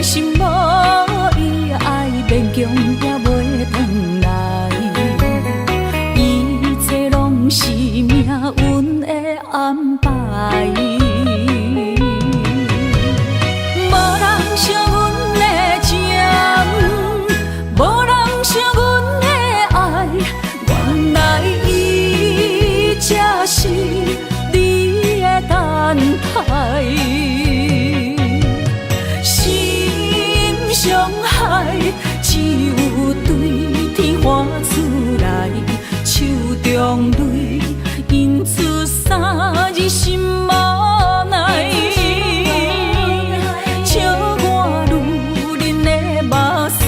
心无伊爱勉强也袂转来，一切拢是命运的安排。无人惜阮的情，无人惜阮的爱，原来伊才是你的等待。伤害只有对天花出来，手中泪因出三日心无奈，笑我女人的目屎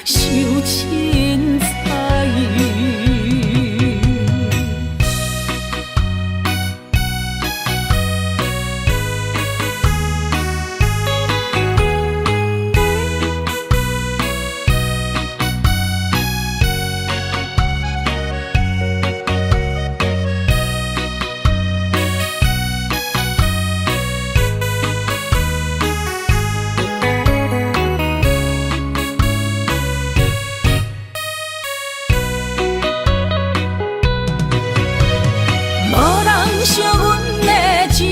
受凊彩。惜阮的情，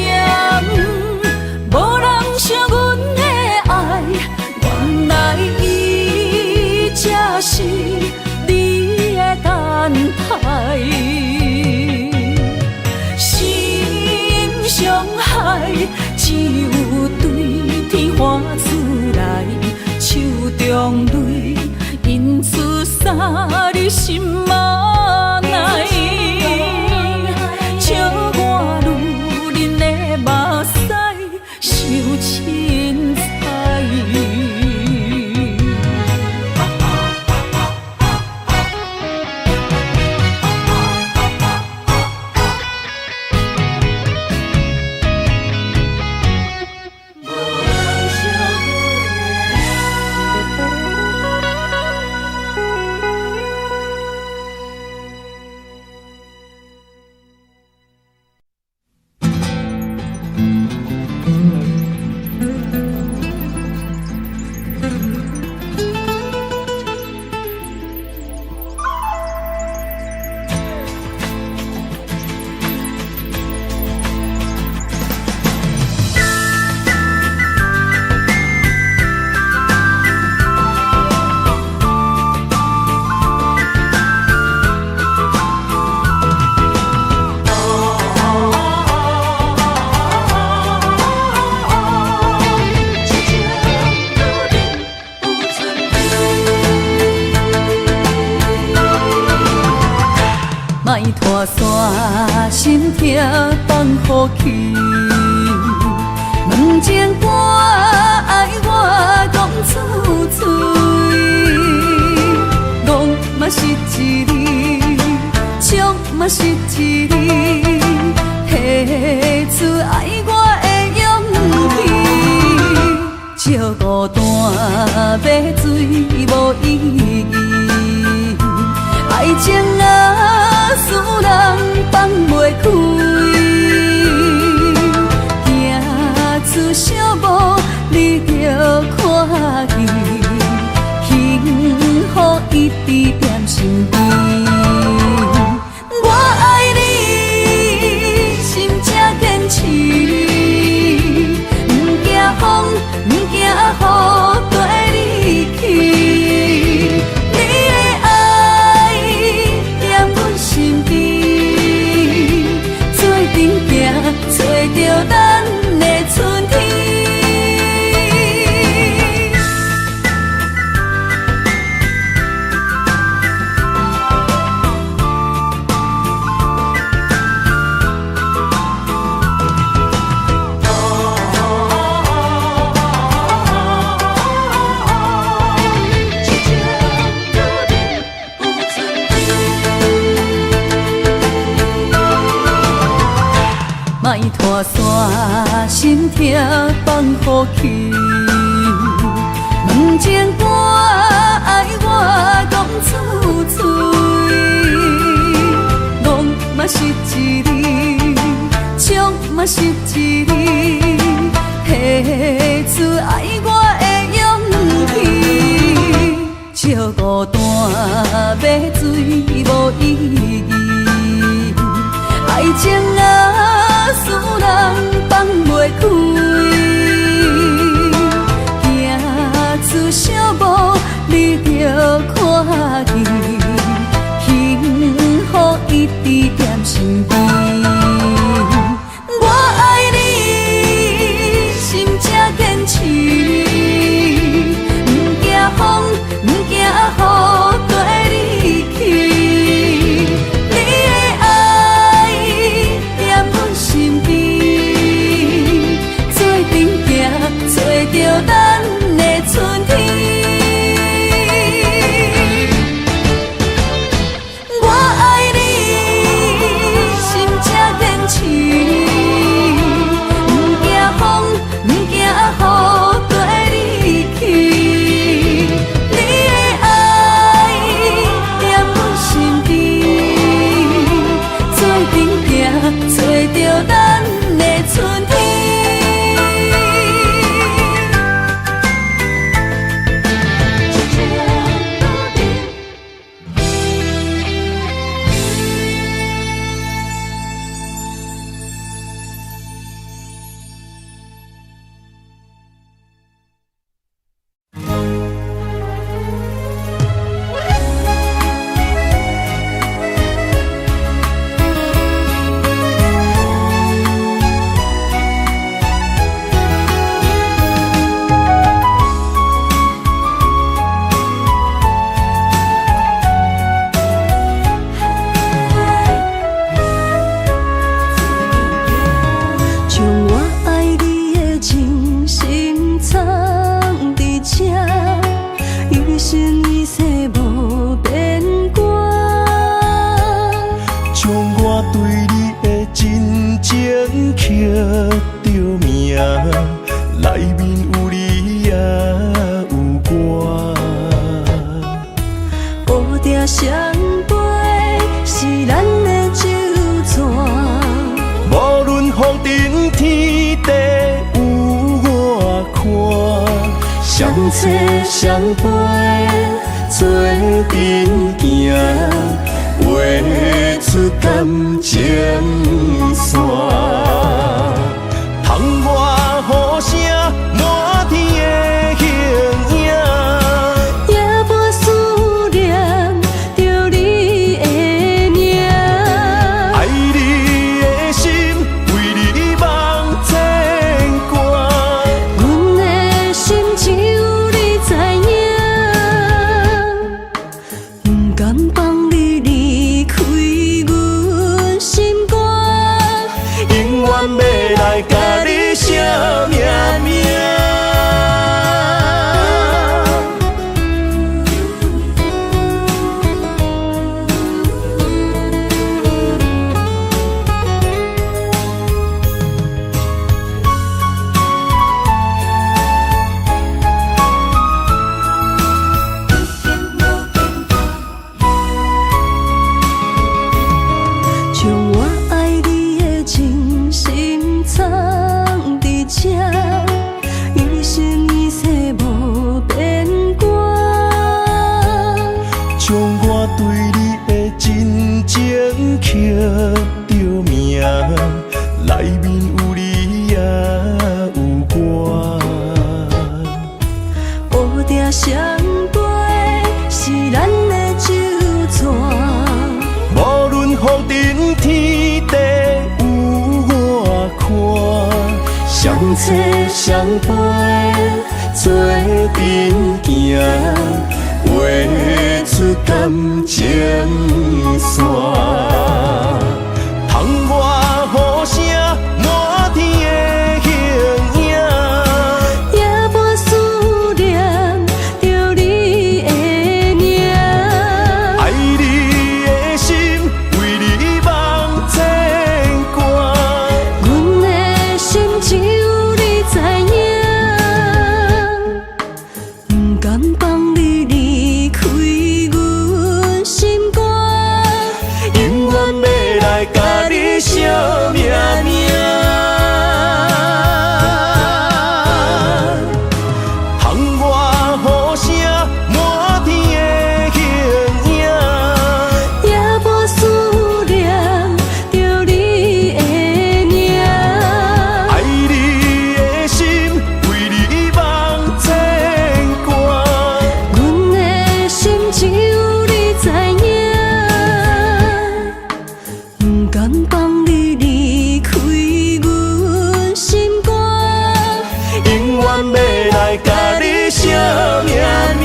无人惜阮的爱，原来伊才是你的等待。心伤害只有对天花出来，手中泪因出三日心无奈。目屎受凊彩，莫拖山，心痛放乎去。问情歌爱我讲出嘴，戆嘛是一字，唱嘛是一字，提出爱我的勇气。照孤单要水无意义，爱情啊，使人放袂开，行出小步，你着看见，幸福一直踮身边。我爱你，心正坚持，不惊风，不惊雨，跟你去。找着咱的春天。莫拖山，心痛放乎去。问情歌爱我讲出嘴，戆嘛是一字，唱嘛是一字，提出爱我的勇生一世无变卦，将我对你的真情刻着名，内面有你也有我。乌蝶双飞是咱的酒泉，无论风尘天地有我看，相扯相陪做阵行，画出感情线。窗外雨声满天的形影，夜半思念着你的名。爱你的心为你梦牵挂，阮的心只有你知影，不甘放你离开阮心肝，永远要来甲你写命名。将我爱你的真心藏伫这，一生一世无变卦。将我对你的真情刻着名，内面有你也有我。乌蝶双飞是咱的酒泉，无论风尘天地有我看，相扯相陪做阵行，画出感情线。窗外雨声满天的形影，夜半思念着你的名。爱你的心为你梦牵挂，阮的心只有你知影，不甘放你离开阮心肝，永远要来甲你写命名。窗外雨声满天的形影，夜半思念着你的名。爱你的心为你梦牵挂，阮的心只有你知影，不甘放你离开阮心肝，永远要来甲你写命名。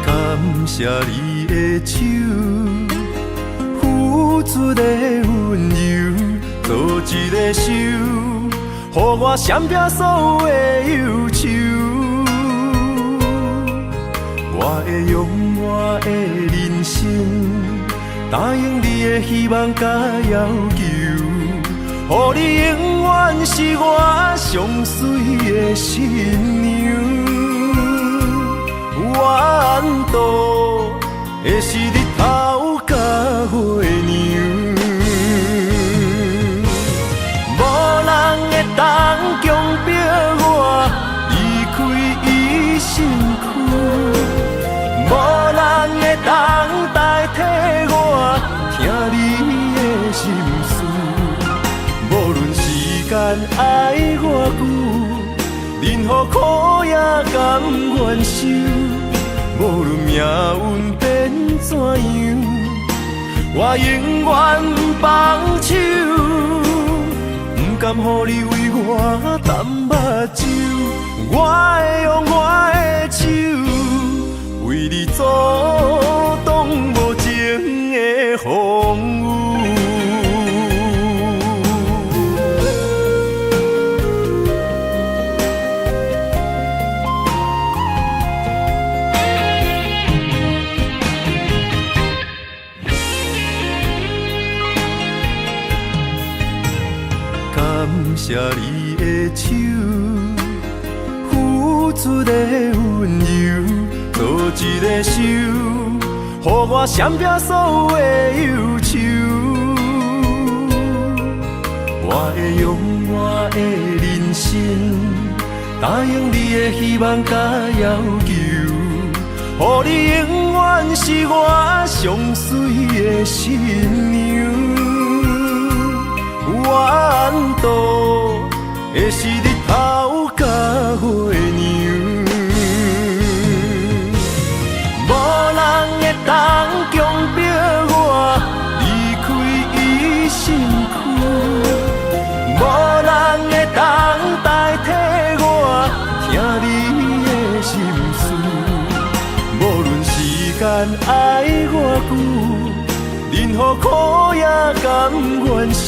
感谢你的手，付出的温柔，做一个手，予我闪避所有的忧愁。我会用我的人生，答应你的希望甲要求，予你永远是我上水的新娘。远渡的是日头甲月亮，爱我久，任何苦也甘愿受。无论命运变怎样，我永远放手，不甘予你为我淡目睭。我会用我的手，为你阻挡无情的风雨。感谢你的手，付出的温柔，做一个手，予我闪避所有的忧愁。我会用我的人生，答应你的希望甲要求，予你永远是我上水的新娘。缘途会是日头甲月亮，无人会当强迫我离开伊身躯，无人会当代替我听你的心事。无论时间爱我久，任何苦也甘愿受。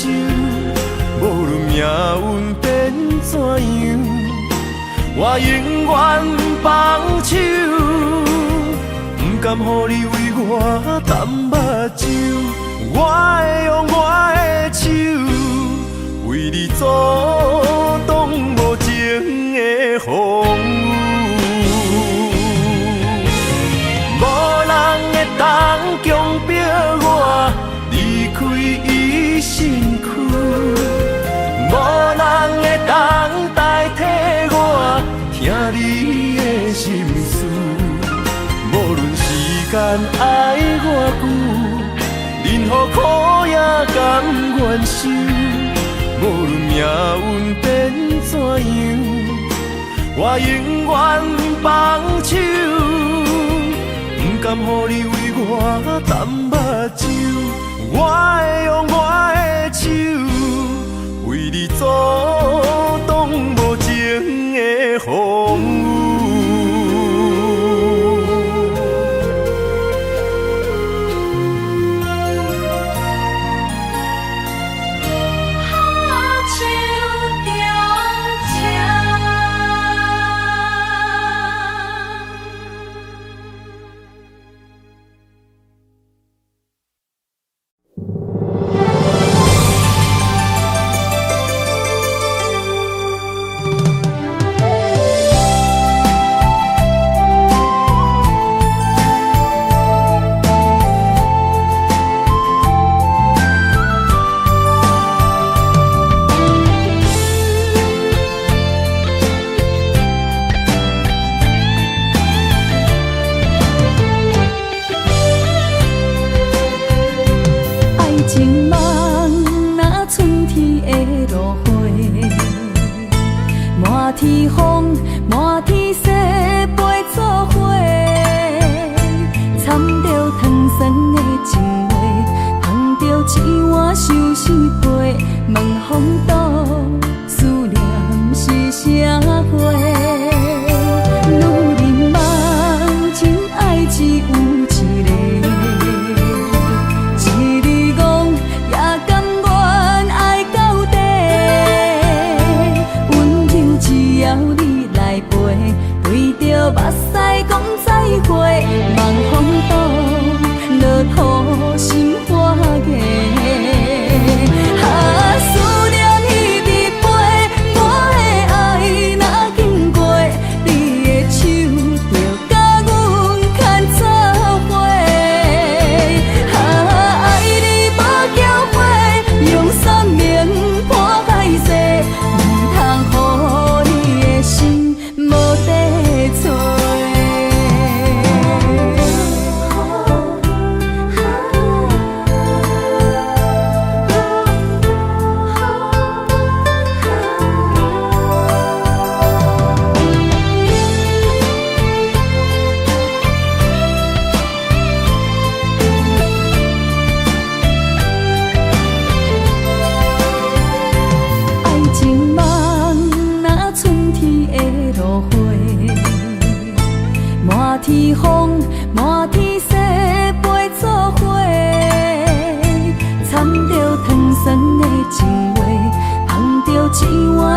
无论命运变怎样，我永远放手，不甘予你为我淡目睭。我会用我的手，为你阻挡无情的风雨。无人会当强迫我离开伊身躯，无人会当代替我听你的心事。无论时间爱我久，任何苦也甘愿受。无论命运变怎样，我永远放手，不甘予你为我淡目睭。我会用我的手，为你阻挡无情的风雨。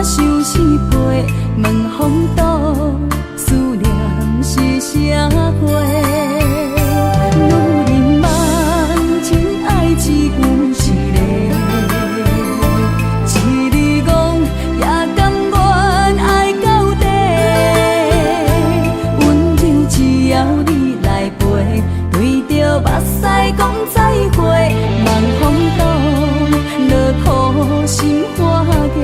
我想是陪问风度，思念是社会。女人梦真爱只有一个，一字讲也甘愿爱到底。温柔只要你来陪，对着目屎讲再会，望风度落雨心花嫁。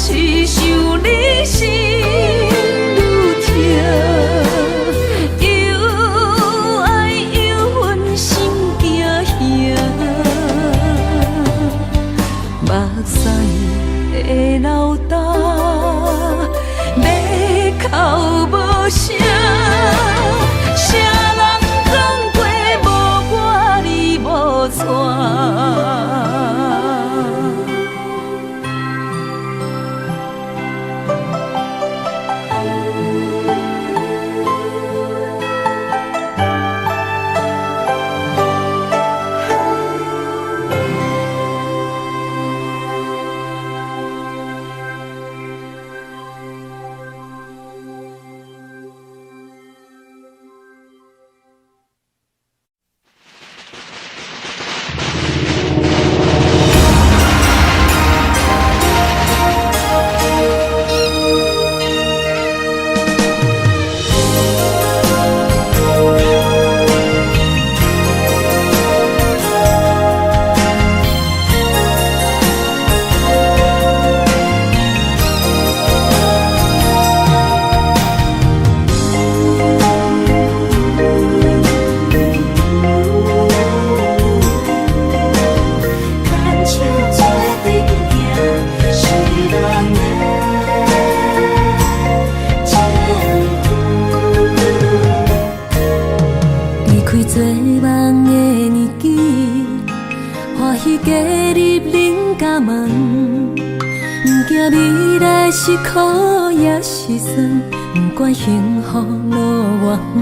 刺绣你心愈痛，又爱又恨心惊吓，目屎的流干，要哭无声。谁人讲过无我你无错？是苦也是酸，不管幸福路偌远，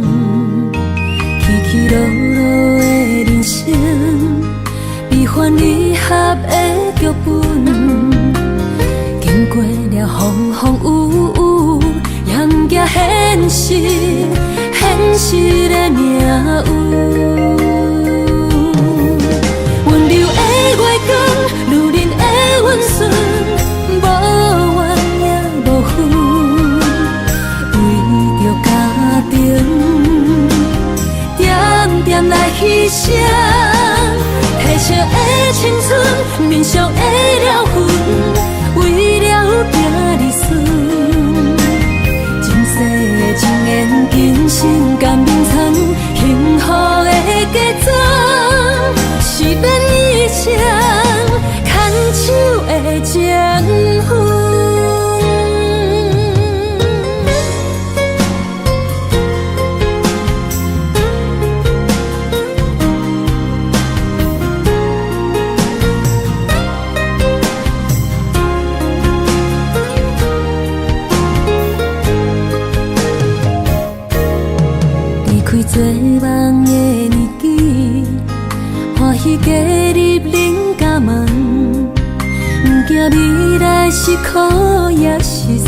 起起落落的人生，悲欢离合的剧本，经过了风风雨雨，也行现实，现实的命运。温柔的月光，女人的温顺，无怨也无恨，为着家庭，点点来牺牲。褪色的青春，面上的了痕，为了行日顺。前世情缘，今生甘眠藏，幸福的家庄，是变一生牵手的情分。做梦的年纪，欢喜加入人家门，不惊未来是苦也是酸，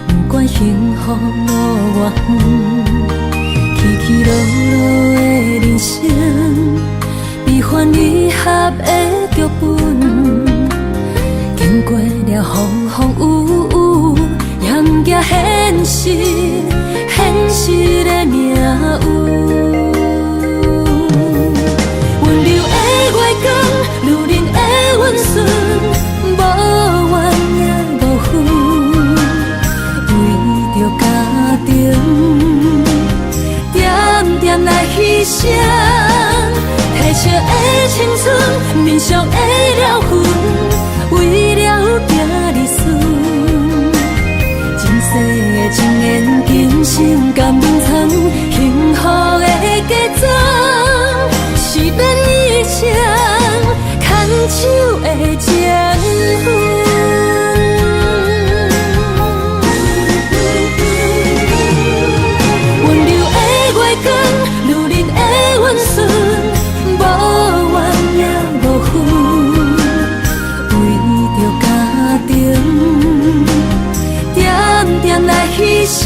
不管幸福路偌远，起起落落的人生，悲欢离合的剧本，经过了风风雨雨，也行现实，现实的命运。温柔的月光，女人的温顺，无怨也无恨，为着家庭，点点来牺牲。褪色的青春，面上的了痕，为了行日顺。前世的情缘，今生甘眠藏，幸福的家庄，是变一生牵手的情分。温柔的月光，女人的温顺，无怨也无恨，为着家庭，点点来牺牲。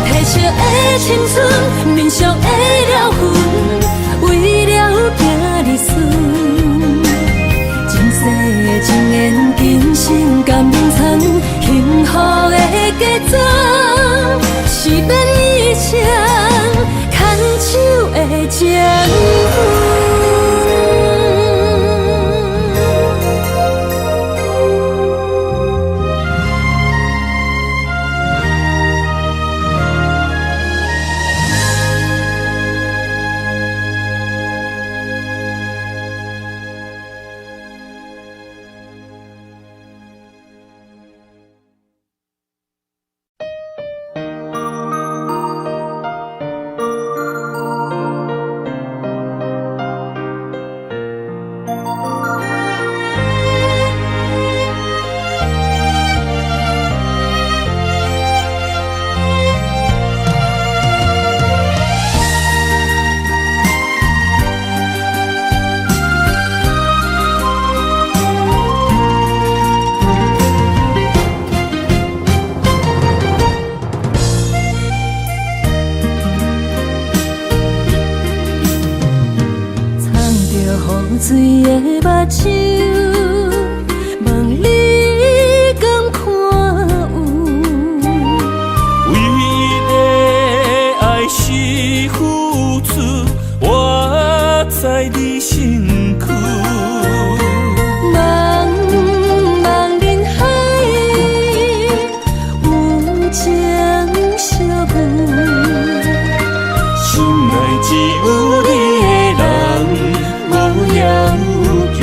褪色的青春，面上的了痕，为了行日顺。前世的情缘，今生甘眠藏，幸福的家庄，是变一生牵手的情分。水的目睭，望你敢看有？为了爱是付出，我在你身躯。茫茫人海，有情相伴。心内只有你的人，我要求。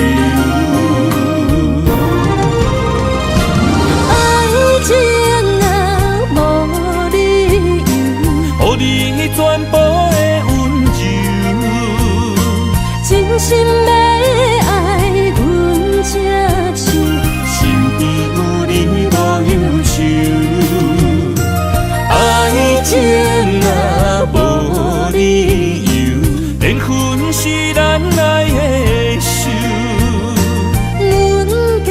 爱情啊，无理由，予你全部的温柔，真心要爱阮才像，身边有你无忧愁。爱情啊，无理由，缘分是咱爱的手。阮坚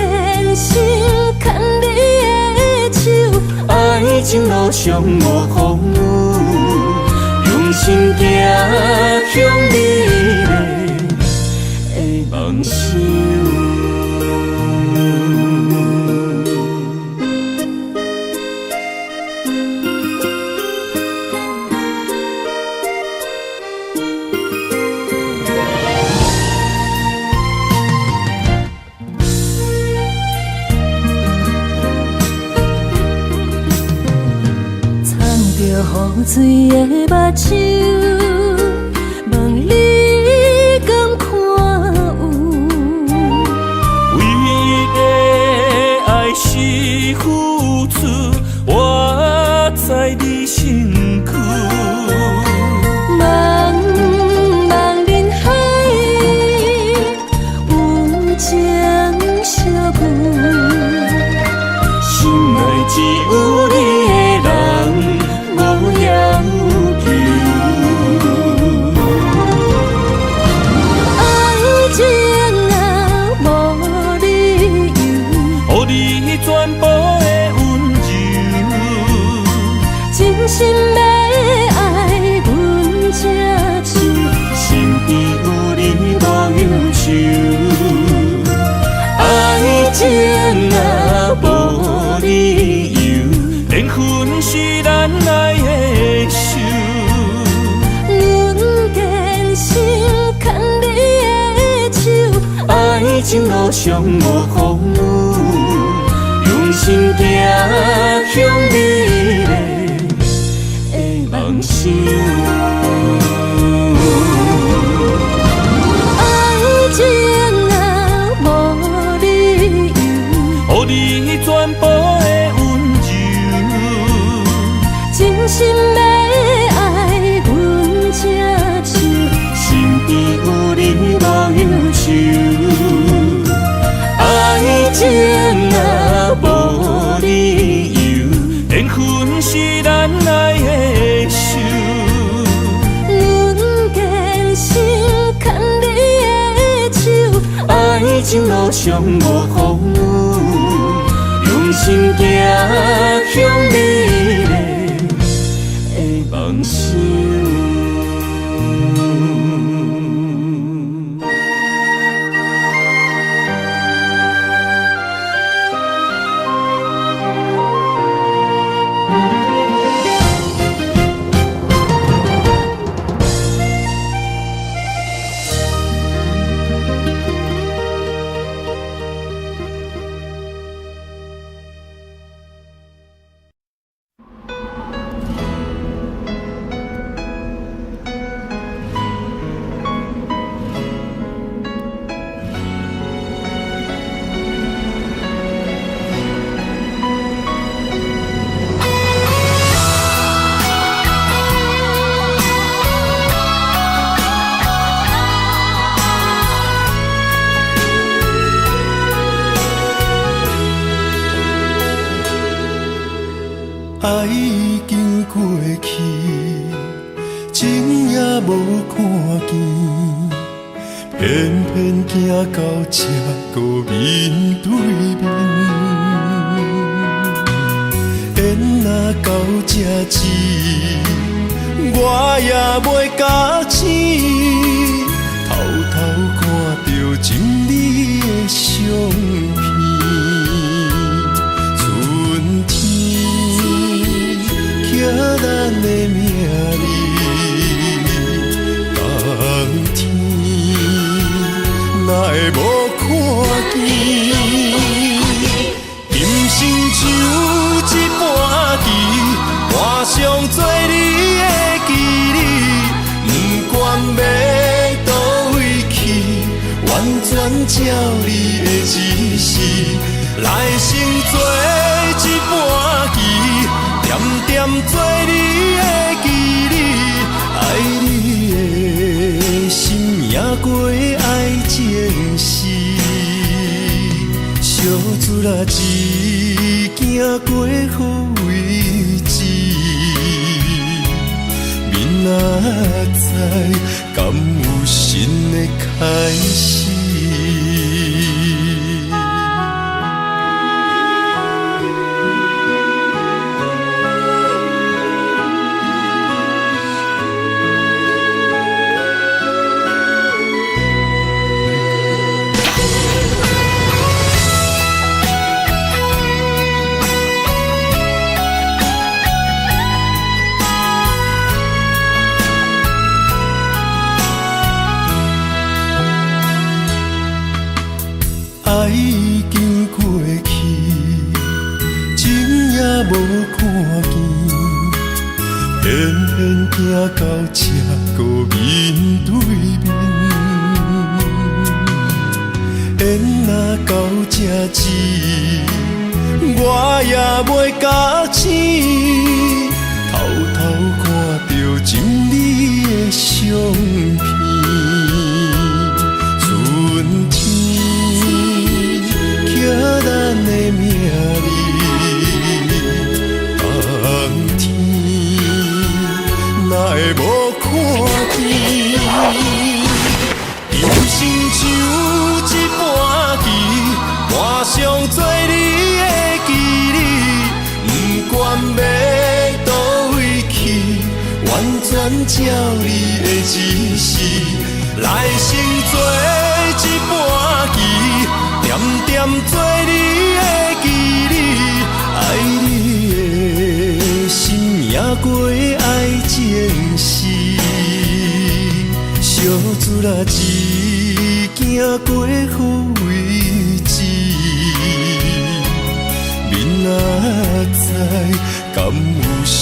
信牵你的手，爱情路上无风雨，用心行向美丽的梦想。雨水的目睭，望你敢看有？为了爱是付出，我在你身躯。茫茫人海，有情相伴。心内只有你的人，我要求。爱情啊，无理由，予你全部的温柔，真心要爱阮才像，身边有你无忧愁。爱情啊，无理由，缘分是咱爱的手。阮坚信牵你的手，爱情路上无风雨，用心行向美丽的梦想。爱情啊，无理由，予你全部的温柔，真心要爱阮才像，身边有你无忧愁。爱情啊，无理由，缘分是咱爱的手。阮坚信牵你的手，爱情路上无风雨，用心行向美丽的梦想。爱已经过去，情也无看见，偏偏行到这个面对面。缘若到这止，我也袂假醒，偷偷看着情你的相片。春天刻咱的名字，冬天哪会无看见？人生像一盘棋，换上做你的记忆，不管要倒位去，完全照你的指示，来生做一盘棋，点点做你的记忆，爱你的心也过爱情诗，小船啊一行过好位置，明仔载敢有新的开始？爱已经过去，情也无看见，偏偏行到这个面对面。缘若到这止，我也袂加钱，偷偷看到情你的相片。春天刻咱的名字，冬天哪会无看见？人生像一盘棋，换上做你的记忆，不管要倒位去，完全照你的指示，来生做一盘棋，点点做你的记忆，爱你的心也过爱情诗，小船啊一行过好位置，明仔载敢有新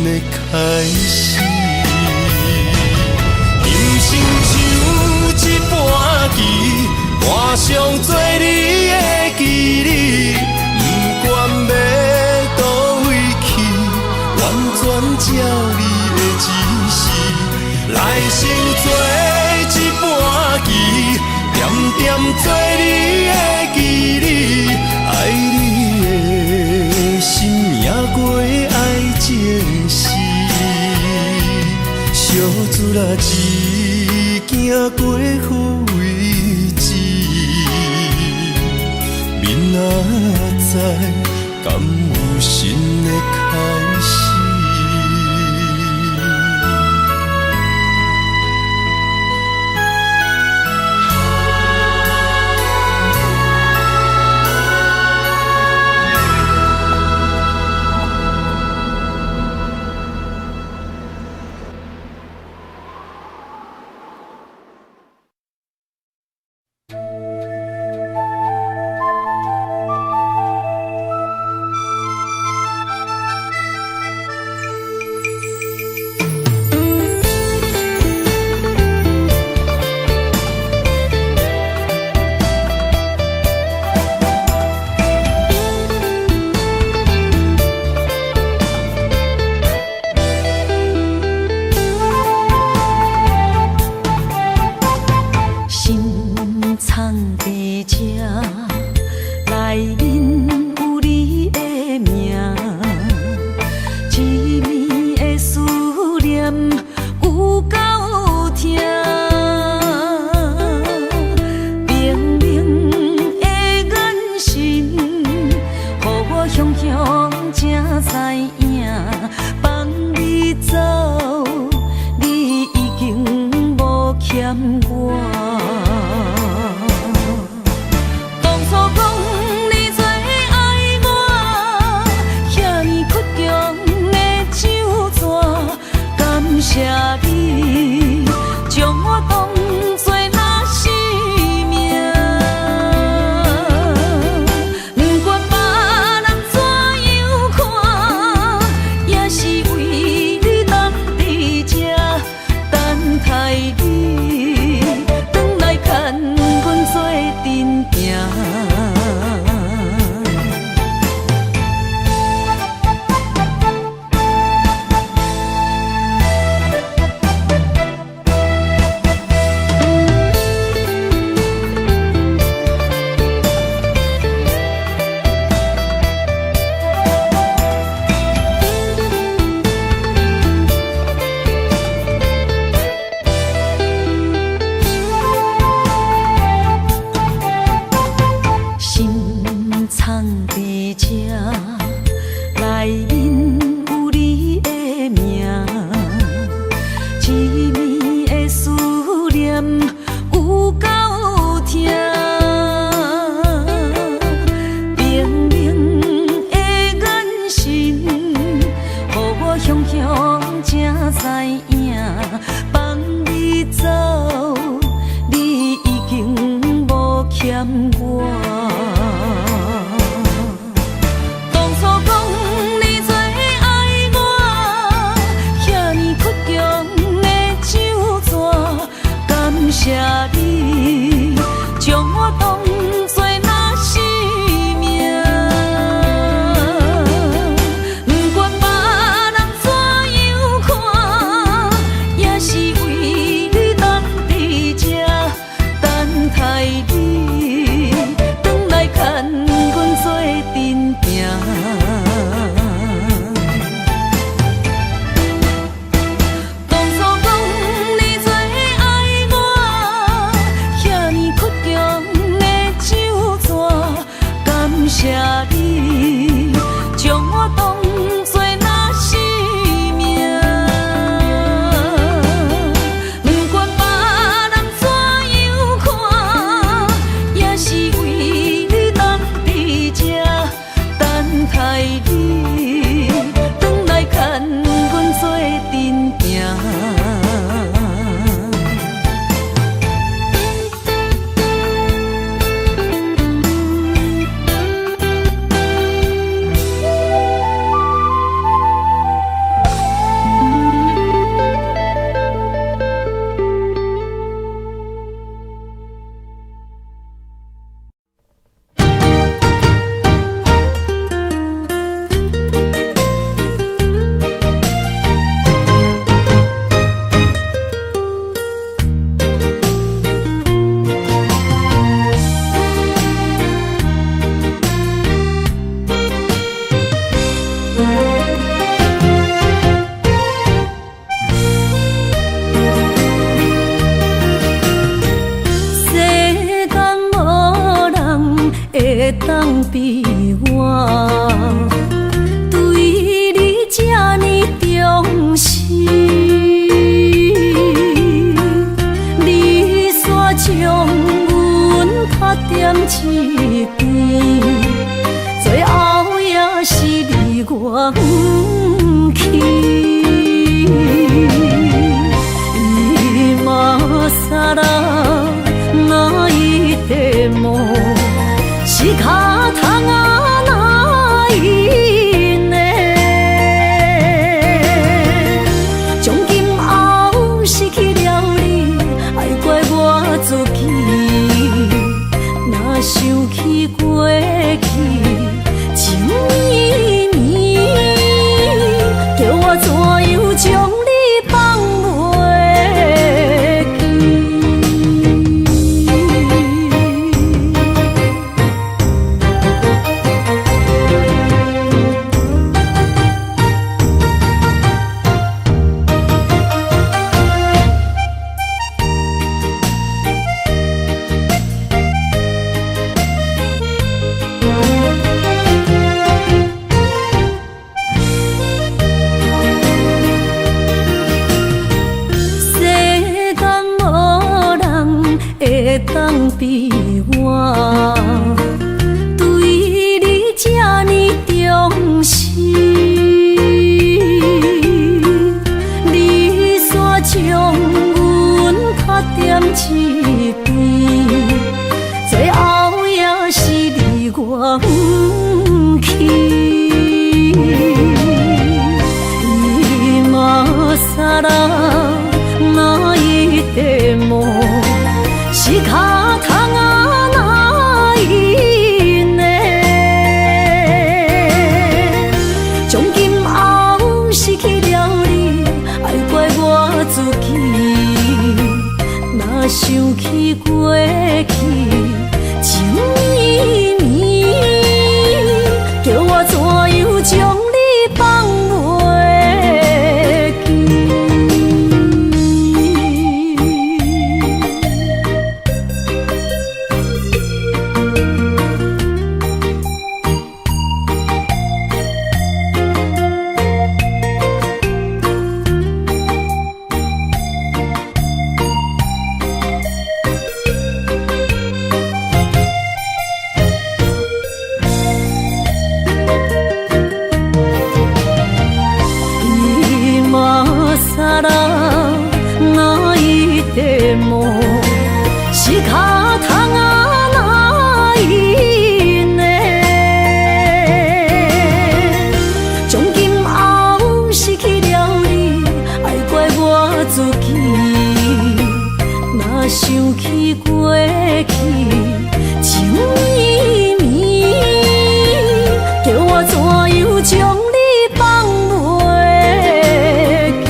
的开始？人生像一盘棋，换上做你的记忆，不管要倒位去，完全照你的指示，来生做一盘棋，点点做你的记忆，爱你的心也过爱情诗，小船啊一行过好位置，明仔载敢有新的开始？才知影，放你走，你已经无欠我。当初讲你最爱我，遐尼倔强的手纸，感谢你将我当作那生命。不管别人怎样看，也是为你等伫这，等待你回来牵阮做阵行。当初讲你最爱我，遐尼倔强的手纸，感谢你将我当作那生命。不管别人怎样看，也是为你等伫这，等待你回来牵阮做阵行。世间无人会当比我对你这呢重视，你煞将阮拍点一边，最后也是你我不去。今ら泣いても仕方がないね。从今后失去了你，爱怪我自己。若想起过去情绵绵，叫我怎样将你放袂记？会当比我对你这呢重视，你煞将阮拍点一边，最后也是你我不去。今ら泣いても仕方がないね。从今后失去了你，爱怪我自己。若想起过去情绵绵，叫我怎样将你放袂记？想起过去情绵绵，叫我怎样将你放袂记？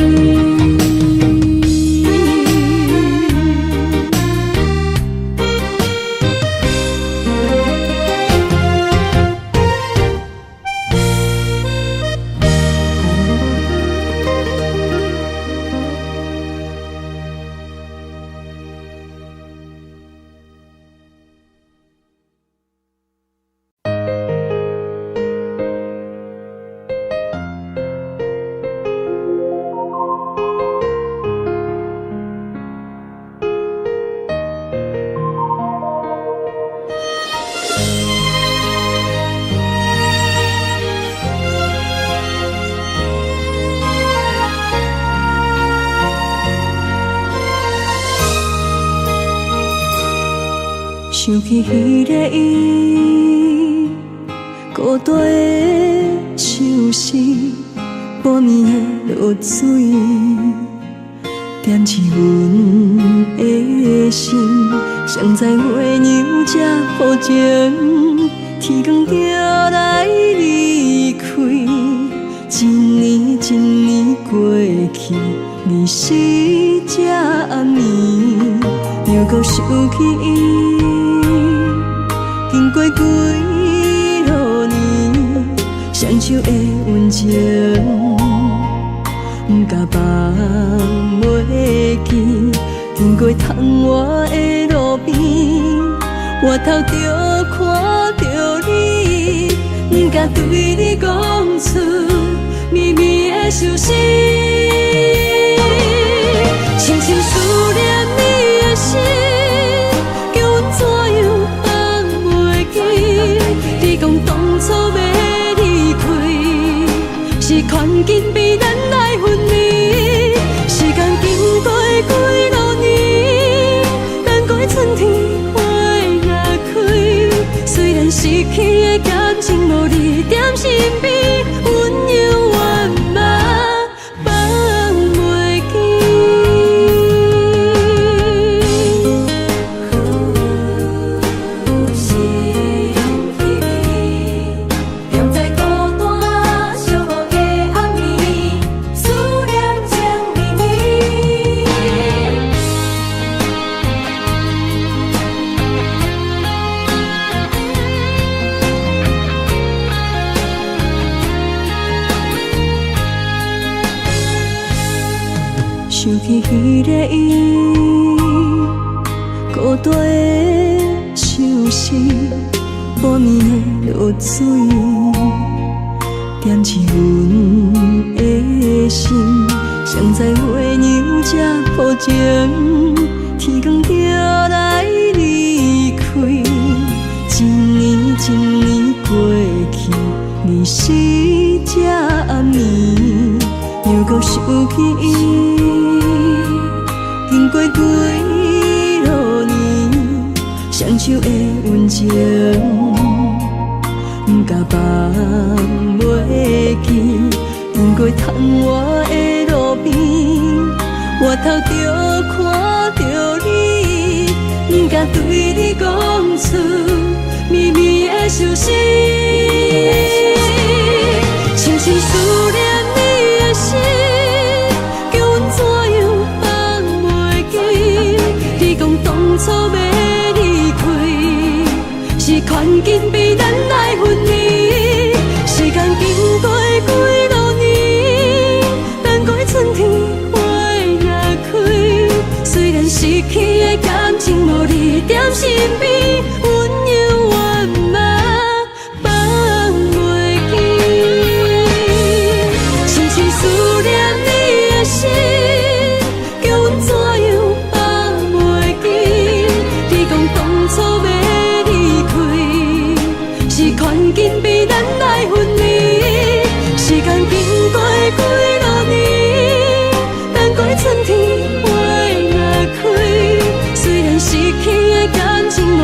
想起迄个伊，孤单的像是半暝的落水，点起阮的心。谁知花娘这无情，天光就来离开。一年一年过去，日时这暗暝，又搁想起伊。经过几落年，双手的温情，不敢放袂记。经过窗外的路边，我头就看到你，不敢对你讲出绵绵的相思，深深思念你的心。你讲当初要离开，是看紧比咱来分离。时间经过几落年，等过春天花也开。虽然失去的感情无你踮身边，温柔圆满放袂记。想起迄个伊，孤单的像是半暝的落水，点起阮的心。谁知花娘这无情，天光就来离开。一年一年过去，日时这暗暝，又搁想起伊。经过几落年，双手的温情，不敢放袂记。经过窗外的路边，我头就看到你，不敢对你讲出绵绵的相思，深深思念你的心。当初要离开，是看紧比咱来分离。时间经过几落年，等过春天花也开。虽然失去的感情无你踮身边，温柔圆满放袂记。深深思念你的心，叫阮怎样？看紧比咱来分离，时间经过几落年，等过春天花也开。虽然失去的感情无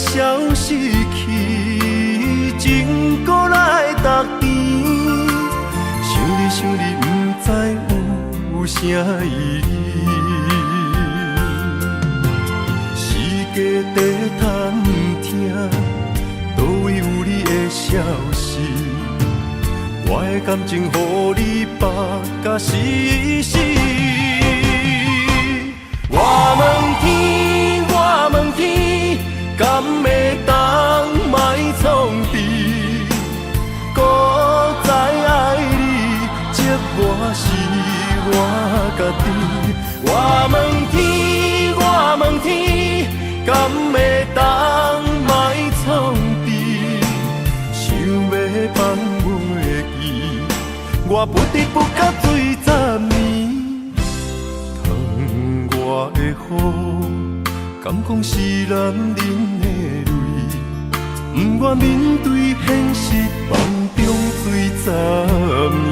消失去，情搁来踏甜。想你想你，不知有啥意义。时间在探听，倒位有你的消息？我的感情，予你绑甲死死。我问天，我问天，敢会当莫创治？搁再爱你，这我是我家己。我问天，我问天，敢会当莫创治？想要放袂记，我不得不甲水10年。我的雨，敢讲是男人的泪，不愿面对现实，梦中水10年。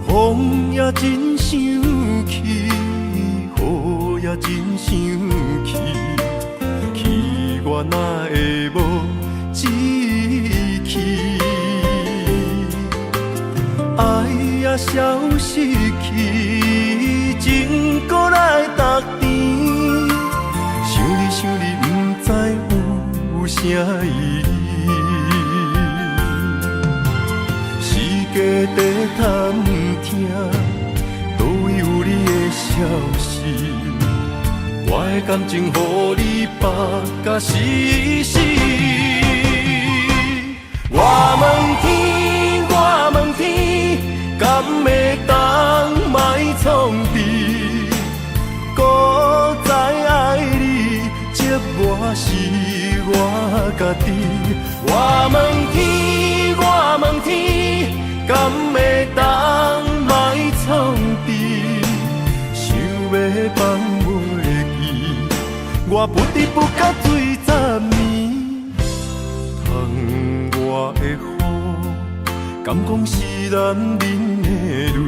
风也真想起。雨也真想去，去我哪会无志气？爱也消失去，情搁来踏甜。想你想你，不知有啥意义。时间在探听，倒位有你的消息？我的感情，予你绑甲死死。我问天，我问天，敢会当莫创治？搁再爱你，这我是我家己。我问天，我问天，敢会当莫创治？想要放。我不得不甲水10年，窗外的雨，敢讲是男人的泪，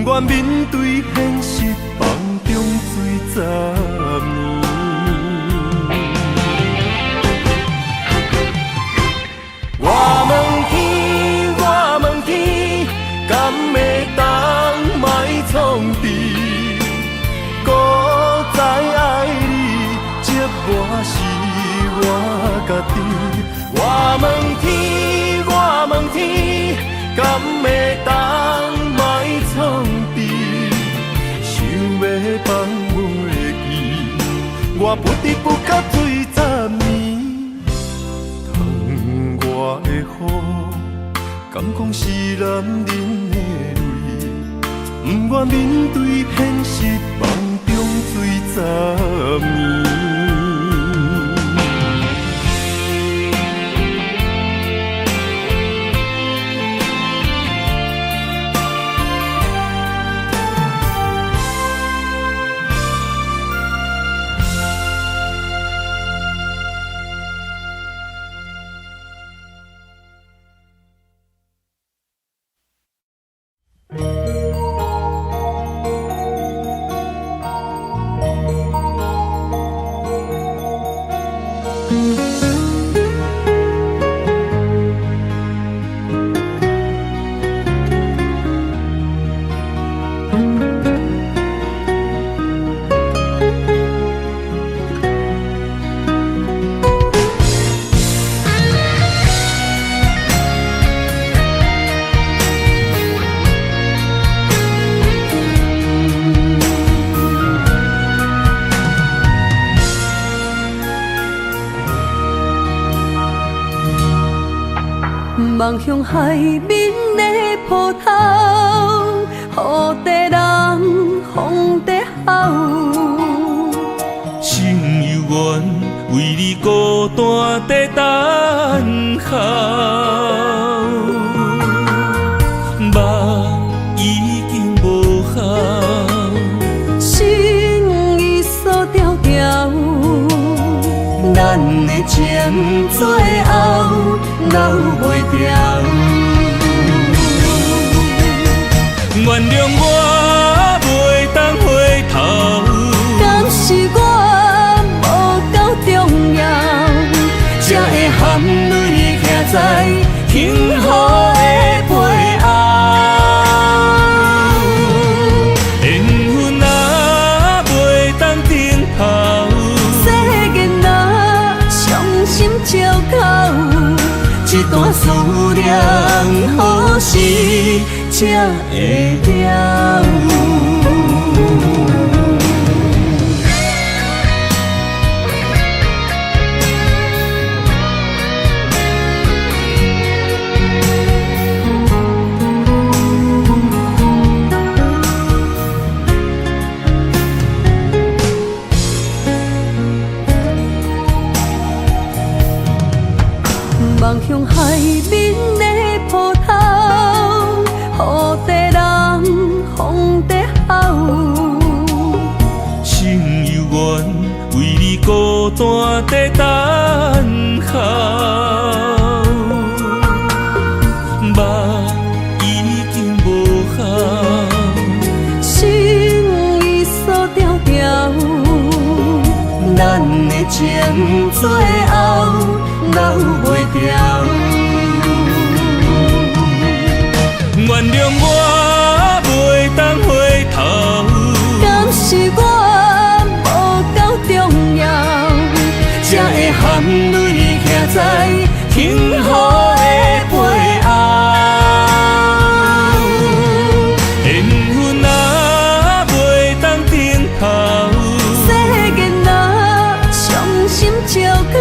不愿面对现实，梦中水10年。我问天，我问天，敢会当莫创治？搁再爱你，这我是我家己。我问天，我问天，敢会当莫创治？想要放袂记，我不得不甲水10年。窗外的雨，敢讲是男人的泪，不愿面对现实，梦中水10年。望向海面的波涛，雨在人，风在吼。心犹原为你孤单在等候，目已经无效，心已锁条条，最后留袂掉。原谅我袂当回头，敢是我无够重要，才会含泪徛在幸福的背后。缘分若袂当停靠，世间若伤心借口，一段思念何时才会了？望向海面的波涛，雨地人风地好。心犹原为你孤单在等候，目已经无效，心已锁条条，咱的情最后留袂掉。原谅我袂当回头，敢是我无够重要，才会含泪徛在幸福的背后。缘分若袂当停靠，世间若伤心借口，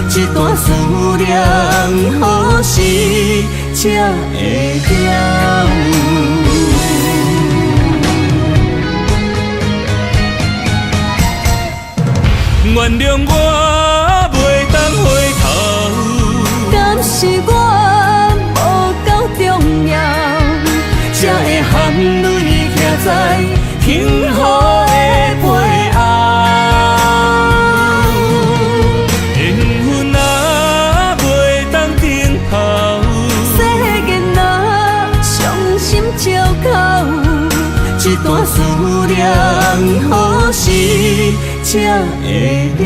一段思念何时才会了？原谅我袂当回头，敢是我无够重要，才会含泪徛在幸福的背后。缘分若袂当停靠，世间若伤心借口，一段思念何时才会了？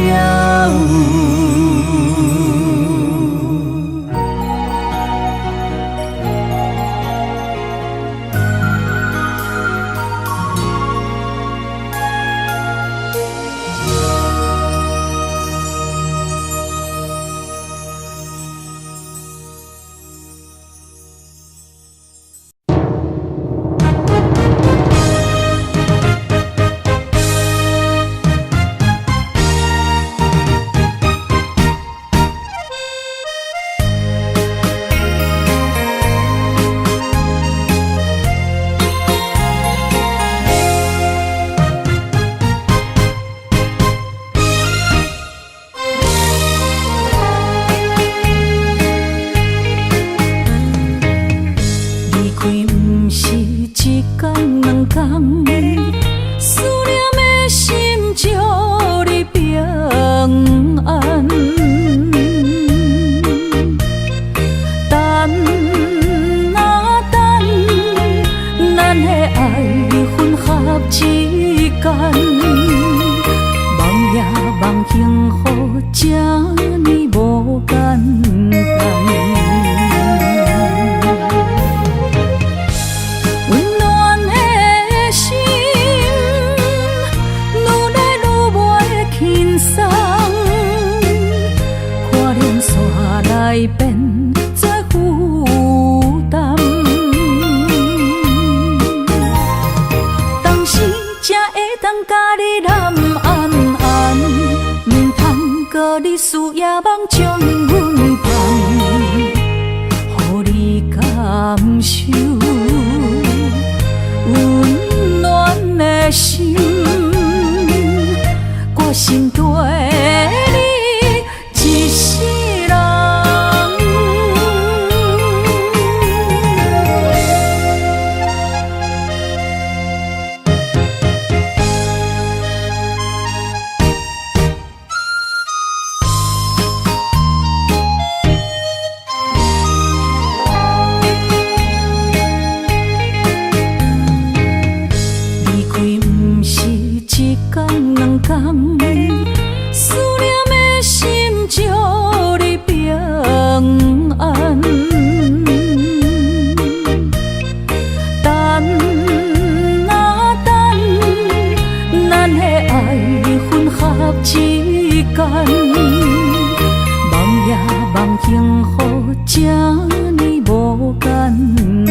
望幸福这呢无简单，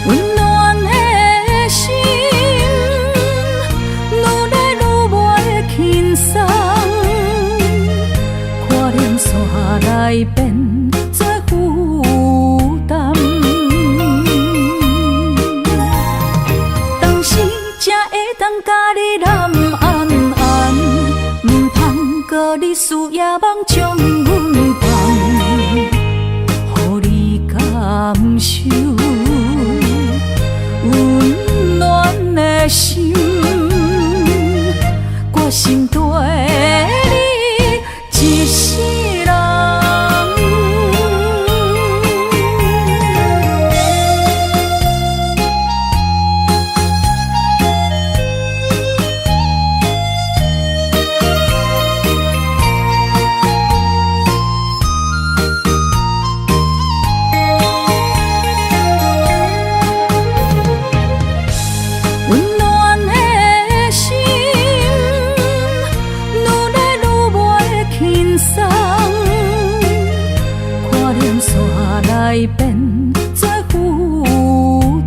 温暖的心，愈来愈无的轻松，看连线来变做负担。当时才会当甲你揽安安，唔通搁你思夜梦将阮放，予你感受温暖的心，我心对你一世人。来变做负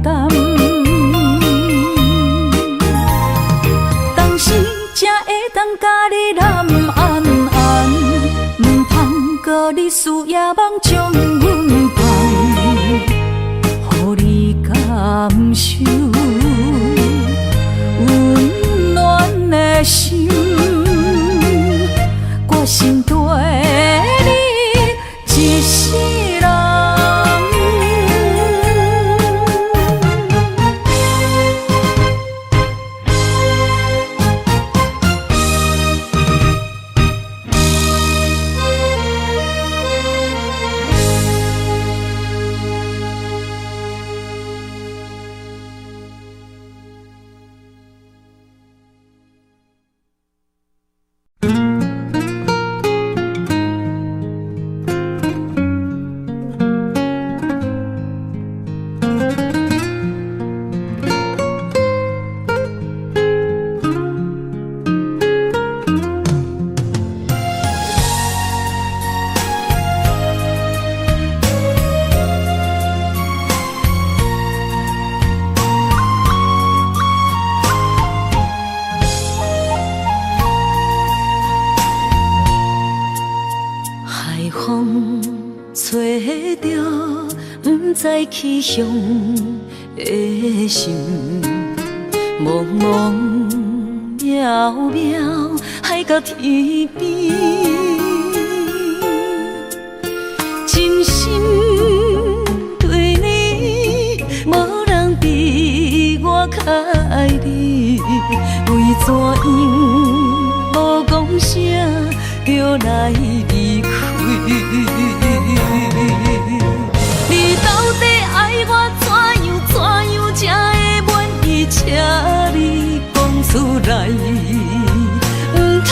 担，当时才会当甲你揽安安，唔通搁你思夜梦将阮放，予你感受温暖的心，我心对你一世人。在起向的心，茫茫渺渺，海到天边，真心对你，无人比我较爱你。为怎样无讲声就来离开？你到底爱我怎样才会愿意请你讲出来？唔通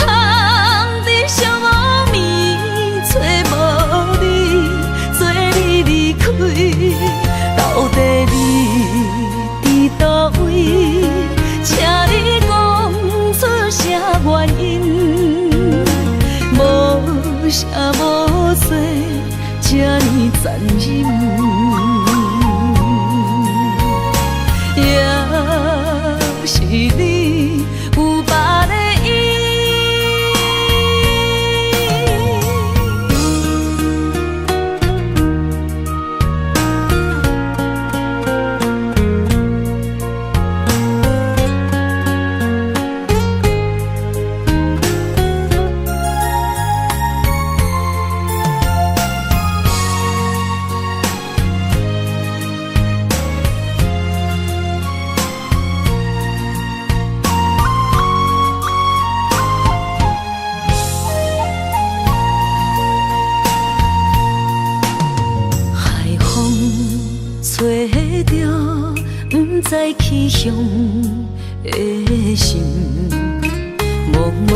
在寂寞暝找无你，做你离开。到底你伫倒位？请你讲出啥原因？无啥无做。这呢残忍，也是你有别的意。在起向的心，茫茫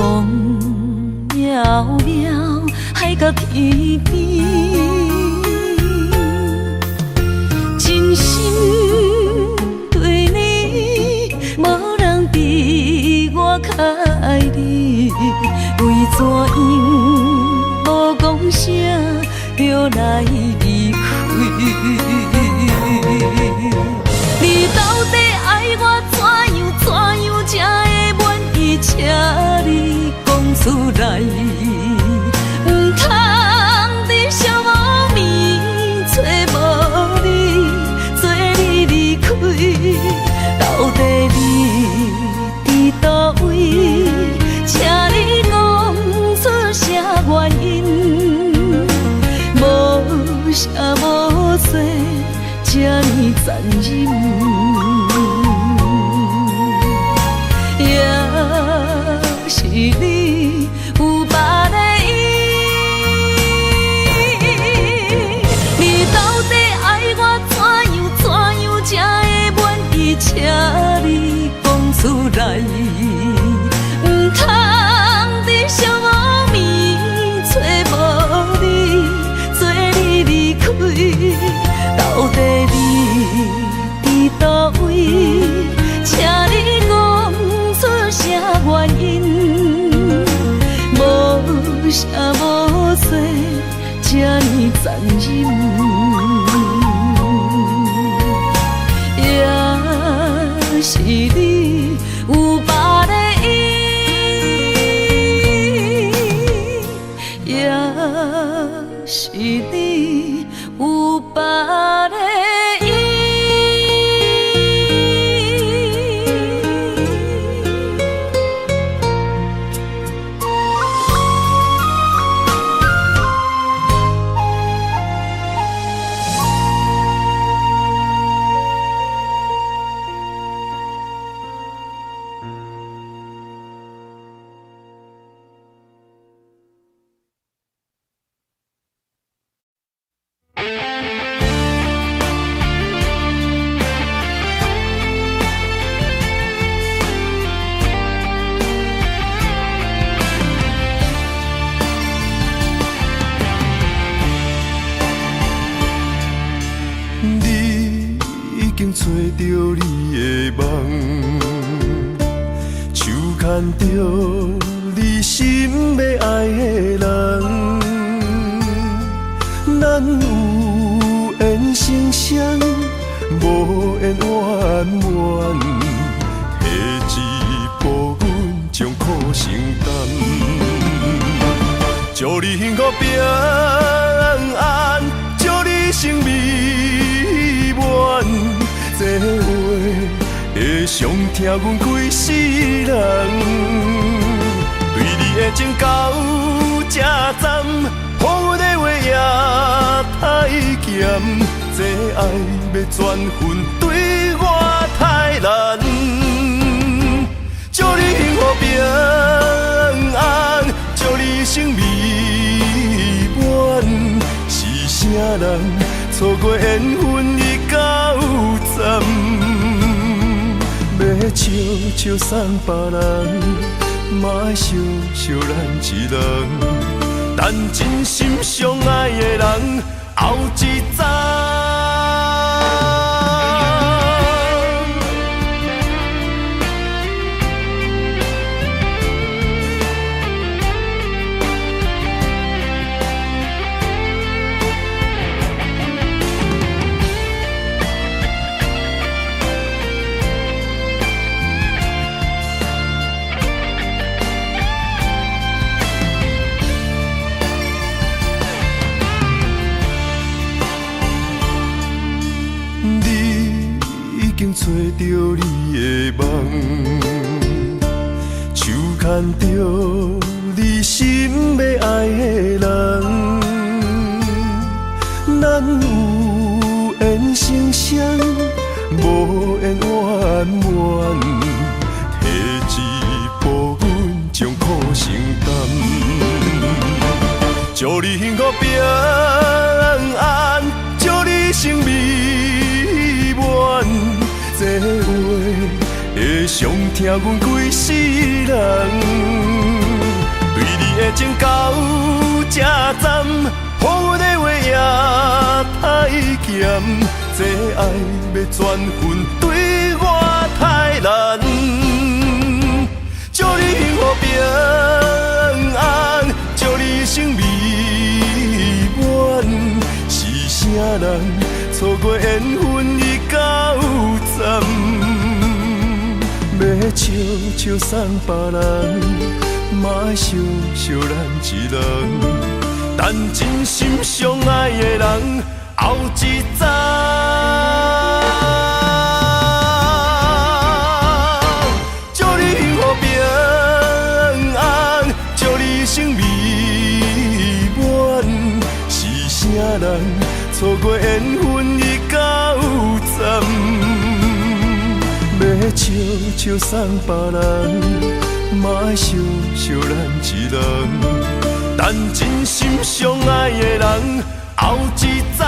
渺渺，海到天边，真心对你，无人比我较爱你，为怎样无讲声就来离开？你到底爱我怎样才会满意？请你讲出来，唔通伫寂无眠找无你，做你离开。到底你伫倒位？请你讲出啥原因？无啥无说，这呢残忍。也是你有别的意，你到底爱我怎样才会满意？请你讲出来，唔通伫寂无眠找无你，做你离开。到底你伫倒位？请你讲出啥原因？无啥无说，这呢残忍。也是你有别的意，也是你有别的意。找着你的梦，手牵着你心要爱的人，咱有缘成双，无缘圆满，提一步阮将苦承担，祝你幸福平安，祝你生美满。这话会伤疼阮规世人，对你的情到这站，付的话也太咸，这爱要转分对我太难。祝你幸福平安，祝你生美满，是啥人错过缘分已到站，要笑笑送别人，嘛爱惜惜咱一人，等真心相爱的人后一站。找着你的梦，手牵着你心要爱的人，咱有缘成双，无缘圆满，提一步阮将苦承担，祝你幸福平安，祝你生美满。这话会伤疼阮规世人，对你的情到这站，付的话也太咸，这爱要转分对我太难。祝你幸福平安，祝你生美满。是啥人错过缘分已到站？要笑笑送别人，嘛爱笑笑咱一人。但真心相爱的人，后一早。祝你幸福平安，祝你生美满。是啥人错过缘分已到站？要笑笑送别人，嘛爱笑笑咱一人。但真心相爱的人，后一早。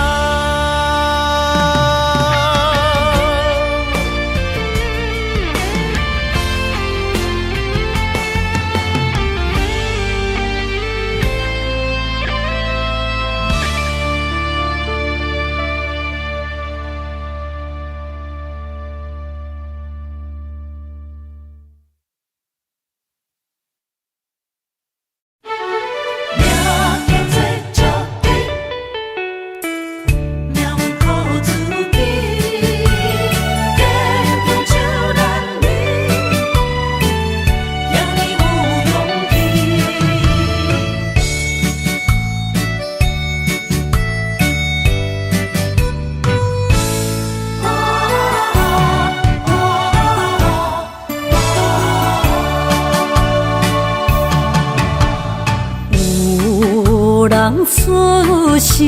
人出世，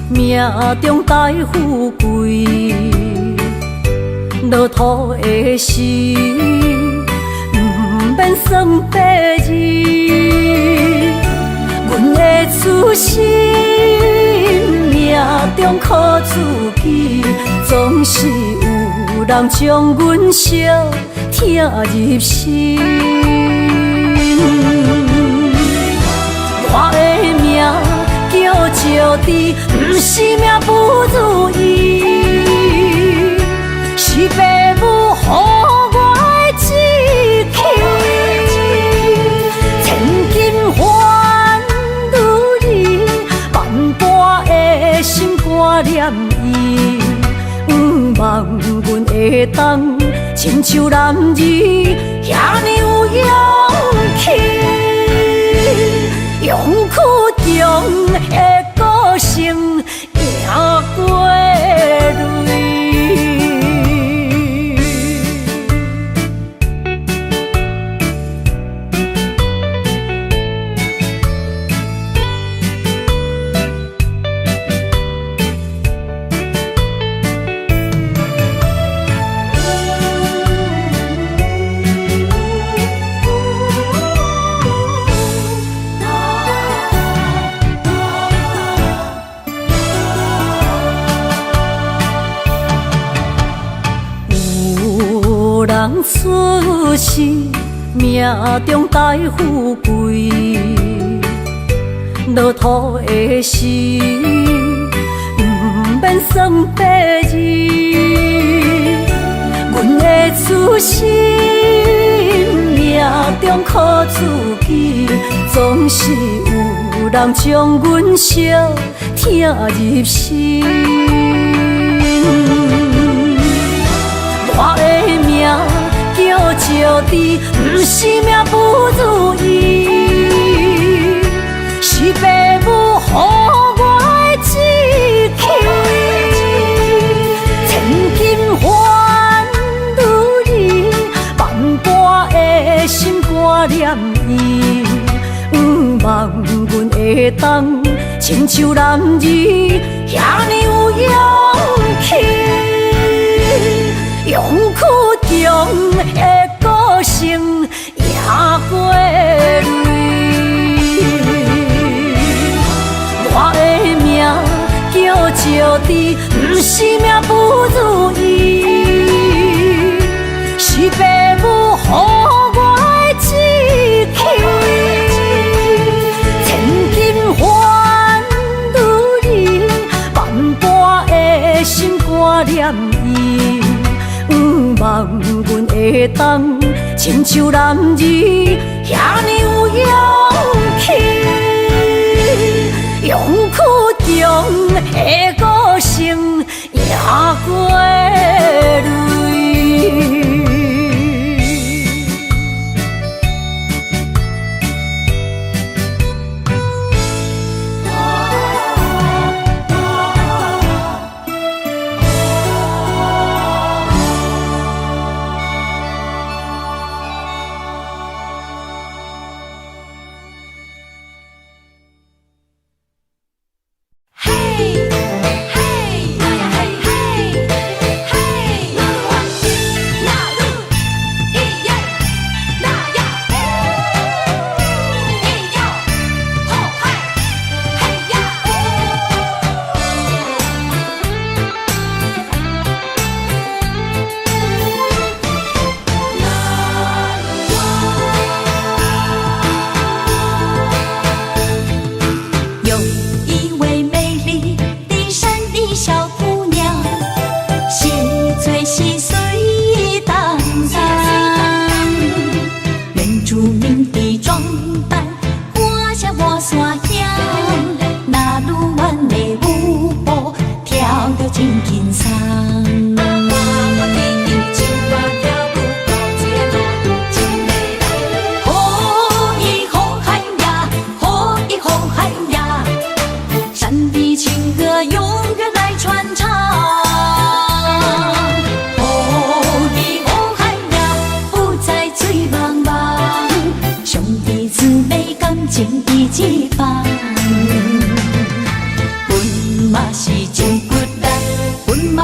命中带富贵，落土的时，不免算白字。阮的出身，命中靠自己，总是有人将阮惜听入心。我的命叫石地，不是命不如意，是父母予我的志气。千金换如意，万般的心肝念伊，望阮会当亲像男儿遐尼有勇气。勇苦中的个性，赢过泪。人出世，命中带富贵，落土的时，不免算白字。阮的出身，命中靠自己，总是有人将阮惜听入心。我的命叫石地，不是命不如意，是父母予我的志气。千金换如意，万般的心肝念伊，望阮会当亲像男儿遐尼有勇气。勇苦中的个性，赢过泪。我的命叫石地，不是命不如意，是父母予我的志气。千金换如意，万般的心肝念伊。望阮会当亲像男儿遐尼有勇气，勇苦中的歌声也过泪。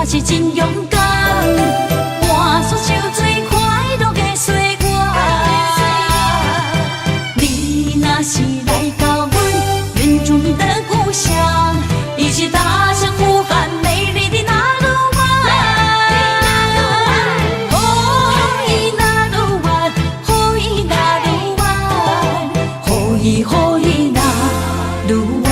是真勇敢，换出手最快乐的岁月。你若是来到阮原住民的故乡，一起踏上呼喊美丽的那路湾。哦，伊那路湾，哦，伊那路湾，哦，伊哦伊那路湾。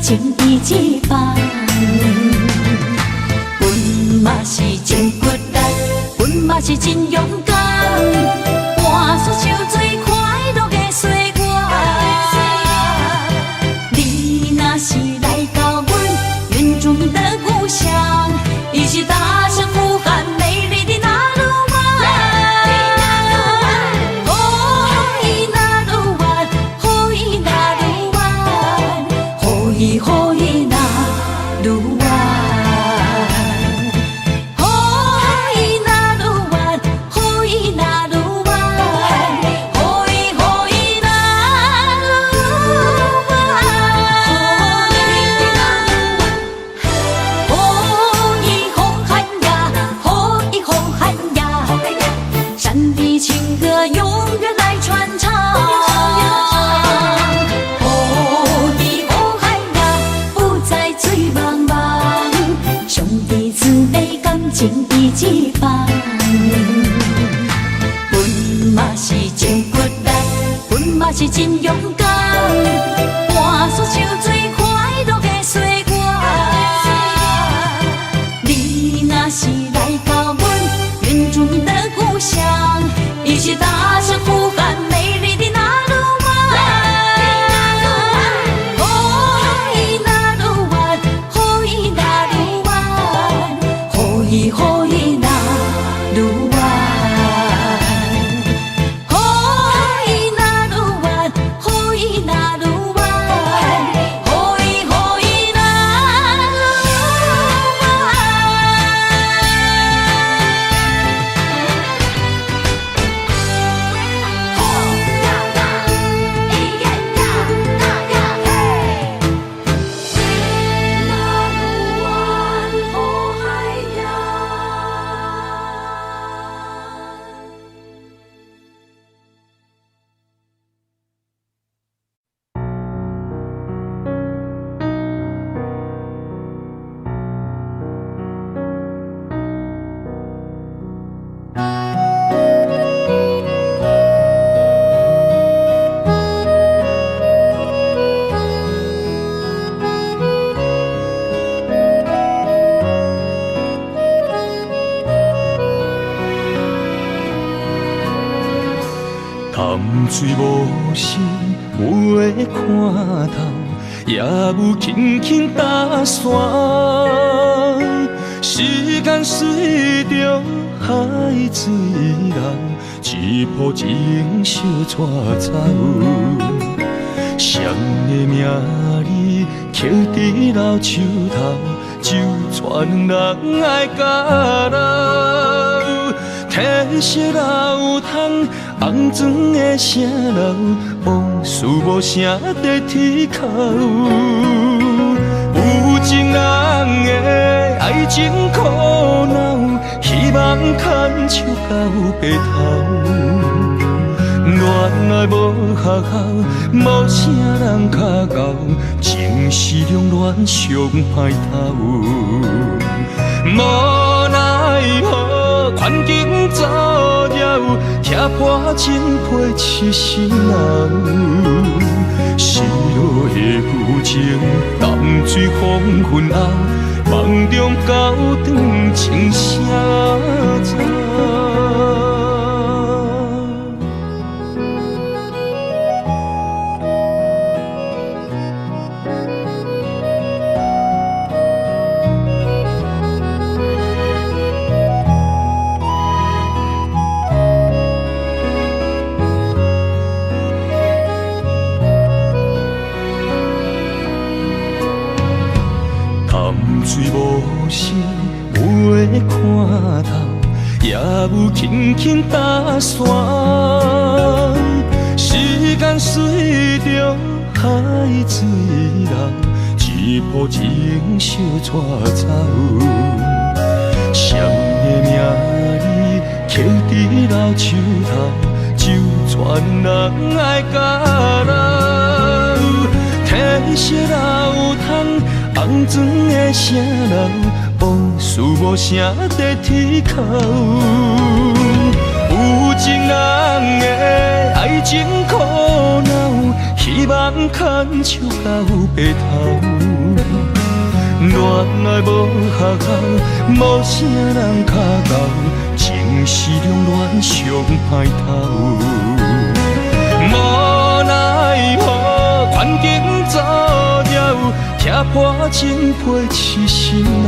情义一般，阮嘛是真骨力，阮嘛是真勇敢，换出手最快乐的岁月。你若是来到阮原住民的故乡，一起踏上呼喊美丽的那路湾。哦，伊那路湾，哦，伊那路湾，哦，伊哦伊那路湾。情义一般，阮嘛是真骨力，阮嘛是真勇敢，换出手最快乐的岁月。你若是来到阮原住民的故乡，一起踏上呼喊美丽的那路湾。哦，伊那路湾，哦，伊那路湾。伊予伊若愈怨，予伊若愈怨，予伊若愈怨，予伊若愈怨。潭水无声，袂看透，也有轻轻打散。时间随着海水流，一步情相带走。谁的名字刻伫老树头，就全人爱甲老。褪色老窗，红砖的城楼，往事无声在天口。有情人的爱情苦恼，希望牵手到白头。恋爱无学校，无啥人较贤，情是两恋上歹头。无奈何，环境造谣，贴破真配痴心人。失落的旧情，淡水黄昏后，梦中高长情声走。水无声，袂看透，也有轻轻打散。时间随着海水流，一步情相带走。谁的名字刻伫老树头，就全人爱甲老。褪色老窗，红砖的城楼，往事无声在天口。有情人的爱情苦恼，希望牵手到白头。恋爱无学校，无啥人较贤，情是两恋上歹头。无奈何，环境造谣，贴破真配痴心人。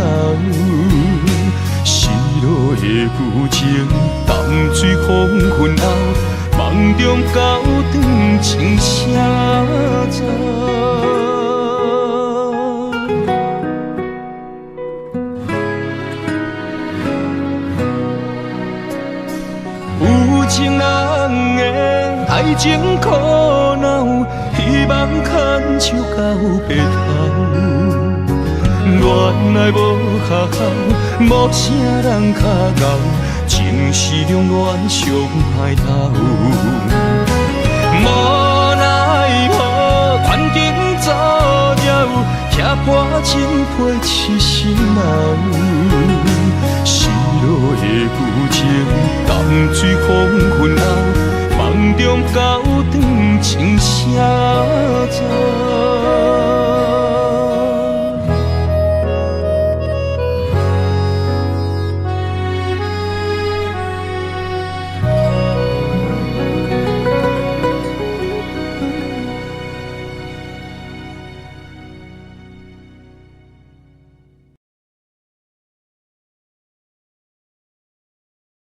失落的旧情，淡水黄昏后，梦中高长情声走。有情人的爱情苦恼，希望牵手到白头。恋爱无学校，无啥人较贤，情是两恋上歹头。无奈何，环境造谣，贴破真配痴心人。失落的旧情，淡水